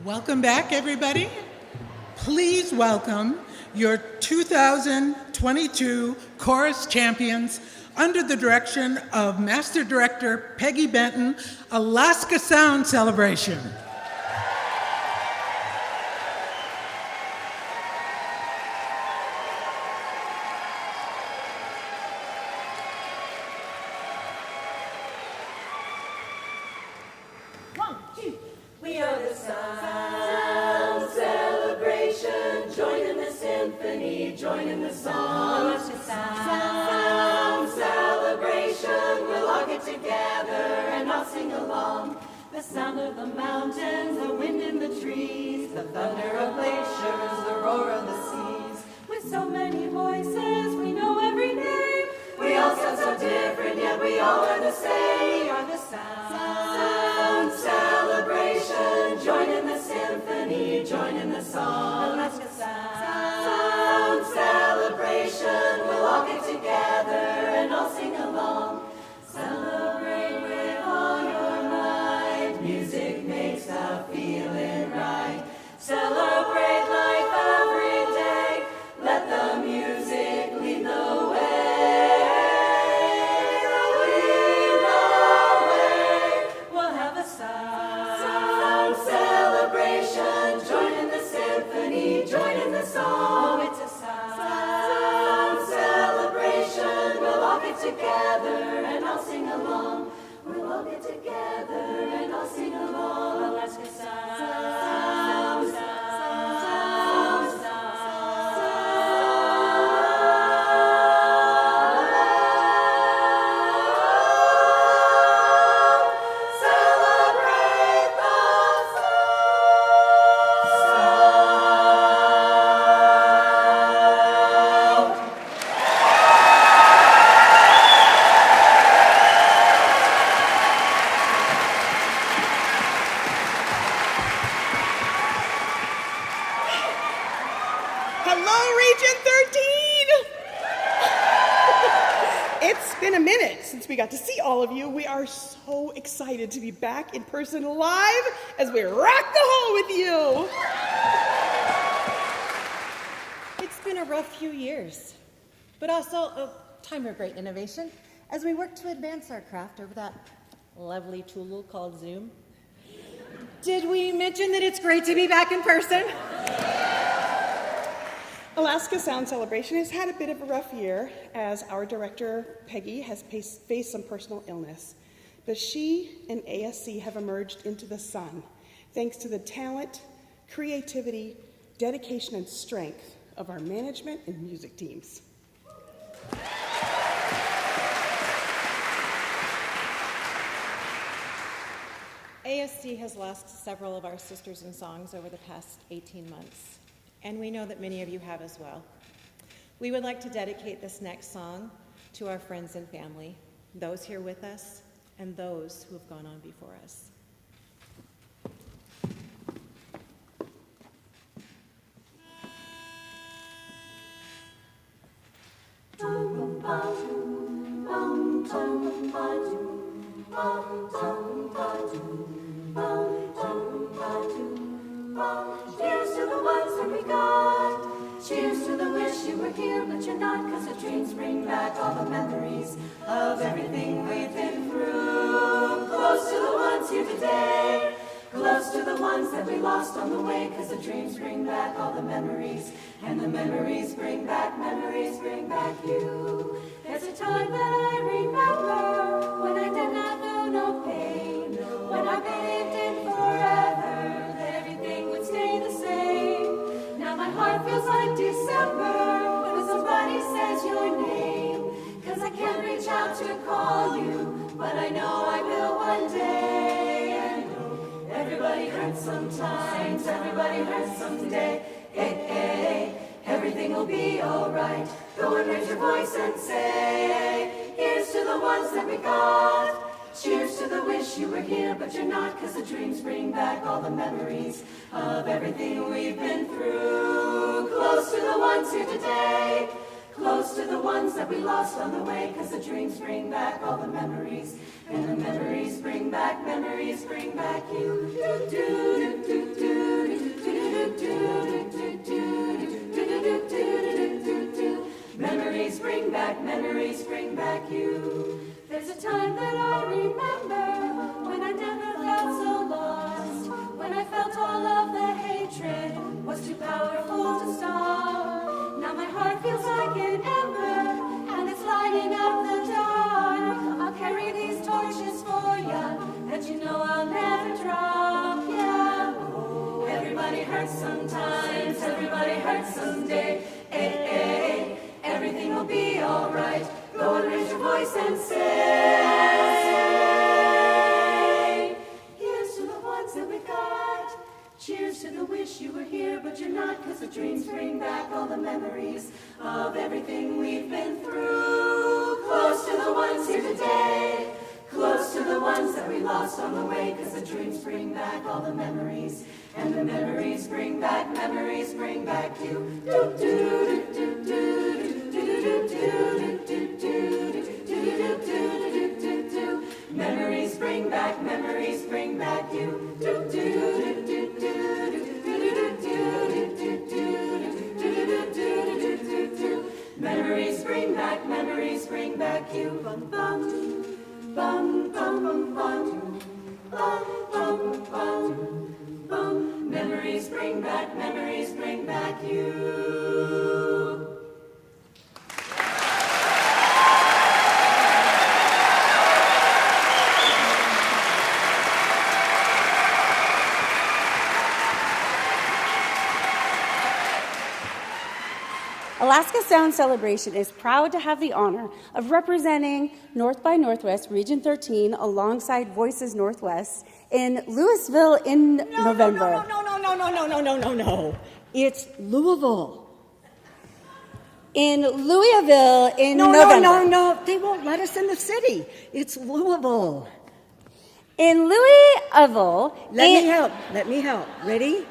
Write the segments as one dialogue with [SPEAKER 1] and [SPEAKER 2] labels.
[SPEAKER 1] Welcome back, everybody. Please welcome your 2022 Chorus Champions under the direction of Master Director Peggy Benton, Alaska Sound Celebration.
[SPEAKER 2] We are the Sound Celebration. Join in the symphony, join in the song. Sound Celebration. We'll all get together and all sing along. The sound of the mountains, the wind in the trees, the thunder of glaciers, the roar of the seas. With so many voices, we know every name. We all sound so different, yet we all are the same. We are the Sound Celebration. Join in the symphony, join in the song. Alaska Sound Celebration. We'll all get together and all sing along. Celebrate with all your might. Music makes the feeling right. Celebrate life every day. Let the music lead the way. Lead the way. We'll have a sound celebration. Join in the symphony, join in the song. Oh, it's a sound celebration. We'll all get together and all sing along. We'll all get together and all sing along. Alaska Sound. Celebrate the sound.
[SPEAKER 3] Hello, Region 13! It's been a minute since we got to see all of you. We are so excited to be back in person live as we rock the hall with you.
[SPEAKER 4] It's been a rough few years, but also a time of great innovation as we work to advance our craft over that lovely tool called Zoom. Did we mention that it's great to be back in person?
[SPEAKER 3] Alaska Sound Celebration has had a bit of a rough year as our director, Peggy, has faced some personal illness. But she and ASC have emerged into the sun thanks to the talent, creativity, dedication, and strength of our management and music teams.
[SPEAKER 4] ASC has lost several of our sisters in songs over the past 18 months, and we know that many of you have as well. We would like to dedicate this next song to our friends and family, those here with us, and those who have gone on before us.
[SPEAKER 2] Cheers to the ones that we got. Cheers to the wish you were here, but you're not, 'cause the dreams bring back all the memories of everything we've been through. Close to the ones here today. Close to the ones that we lost on the way, 'cause the dreams bring back all the memories. And the memories bring back you. There's a time that I remember when I did not know no pain. When I believed in forever, that everything would stay the same. Now my heart feels like December when somebody says your name. 'Cause I can't reach out to call you, but I know I will one day. And everybody hurts sometimes, everybody hurts someday. Hey, hey, everything will be alright. Go and raise your voice and say, here's to the ones that we got. Cheers to the wish you were here, but you're not, 'cause the dreams bring back all the memories of everything we've been through. Close to the ones here today. Close to the ones that we lost on the way, 'cause the dreams bring back all the memories. And the memories bring back you. Do, do, do, do, do. remember when I never felt so lost, when I felt all of the hatred was too powerful to stop. Now my heart feels like an ember, and it's lighting up the dark. I'll carry these torches for ya, that you know I'll never drop. Yeah. Everybody hurts sometimes, everybody hurts someday. Everything will be alright. Go and raise your voice and say, here's to the ones that we got. Cheers to the wish you were here, but you're not, 'cause the dreams bring back all the memories of everything we've been through. Close to the ones here today, close to the ones that we lost on the way, 'cause the dreams bring back all the memories, and the memories bring back you. Do do do do do do do do do do do do. Memories bring back you. Do do do do do do. Memories bring back you. Bum bum bum bum bum bum bum bum bum. Memories bring back you.
[SPEAKER 5] Alaska Sound Celebration is proud to have the honor of representing North by Northwest Region 13 alongside Voices Northwest in Louisville in November.
[SPEAKER 6] No. It's Louisville.
[SPEAKER 5] In Louisville in November.
[SPEAKER 6] No. They won't let us in the city. It's Louisville.
[SPEAKER 5] In Louisville.
[SPEAKER 6] Let me help. Ready?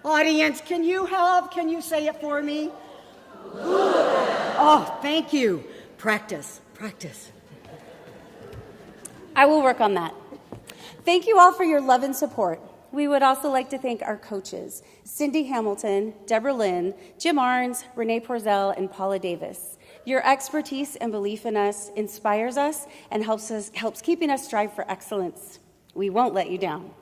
[SPEAKER 6] Audience, can you help? Can you say it for me? Oh, thank you. Practice.
[SPEAKER 5] I will work on that. Thank you all for your love and support. We would also like to thank our coaches, Cindy Hamilton, Deborah Lynn, Jim Arns, Renee Porzel, and Paula Davis. Your expertise and belief in us inspires us and helps keeping us strive for excellence. We won't let you down.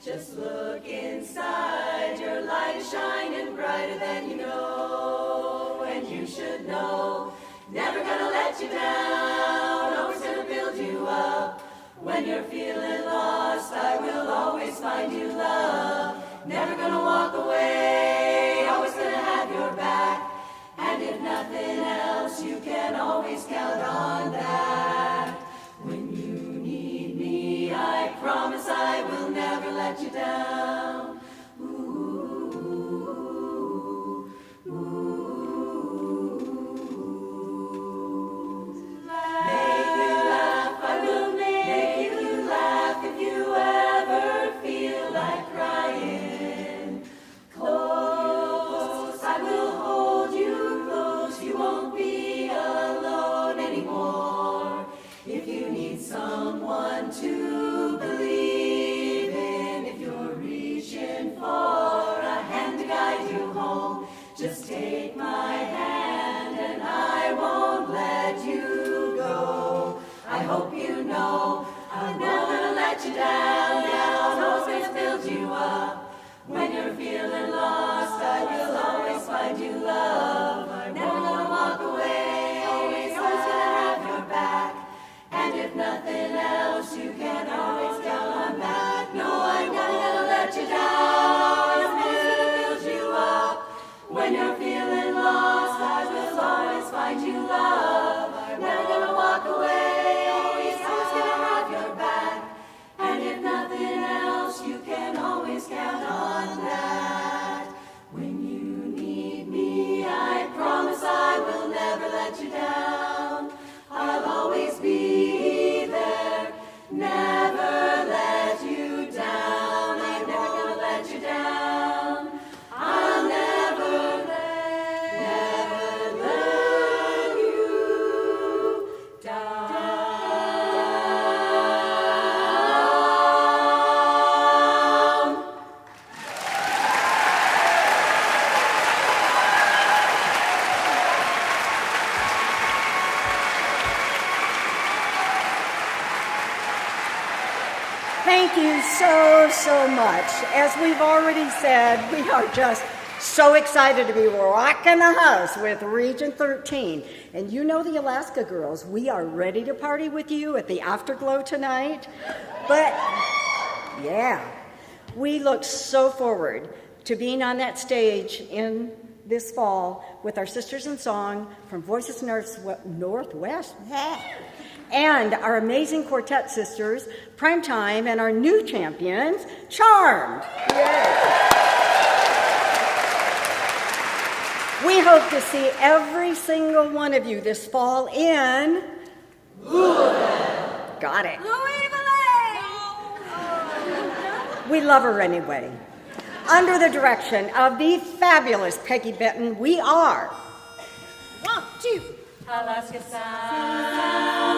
[SPEAKER 2] Just look inside, your light is shining brighter than you know, and you should know, never gonna let you down, always gonna build you up. When you're feeling lost, I will always find you love, never gonna walk away, always gonna have your back, and if nothing else, you can always count on that. When you need me, I promise I will never let you down. Make you laugh, I will make you laugh if you ever feel like crying. Close, I will hold you close, you won't be alone anymore. If you need someone to believe in, if you're reaching for a hand to guide you home, just take my hand and I won't let you go. I hope you know I'm never gonna let you down, always gonna build you up. When you're feeling lost, I will always find you love. I'm never gonna walk away, always gonna have your back. And if nothing else, you can always count on that. No, I'm never gonna let you down. I'm always gonna build you up. When you're feeling lost, I will always find you love. I'm never gonna walk away, always gonna have your back. And if nothing else, you can always count on that. When you need me,
[SPEAKER 6] Thank you so much. As we've already said, we are just so excited to be rocking the house with Region 13. And you know the Alaska girls, we are ready to party with you at the Afterglow tonight. But, yeah, we look so forward to being on that stage in this fall with our Sisters in Song from Voices Northwest. And our amazing quartet sisters, Primetime, and our new champions, Charmed. Yay. We hope to see every single one of you this fall in Louisville. Got it. We love her anyway. Under the direction of the fabulous Peggy Benton, we are
[SPEAKER 2] 1, 2, Alaska Sound.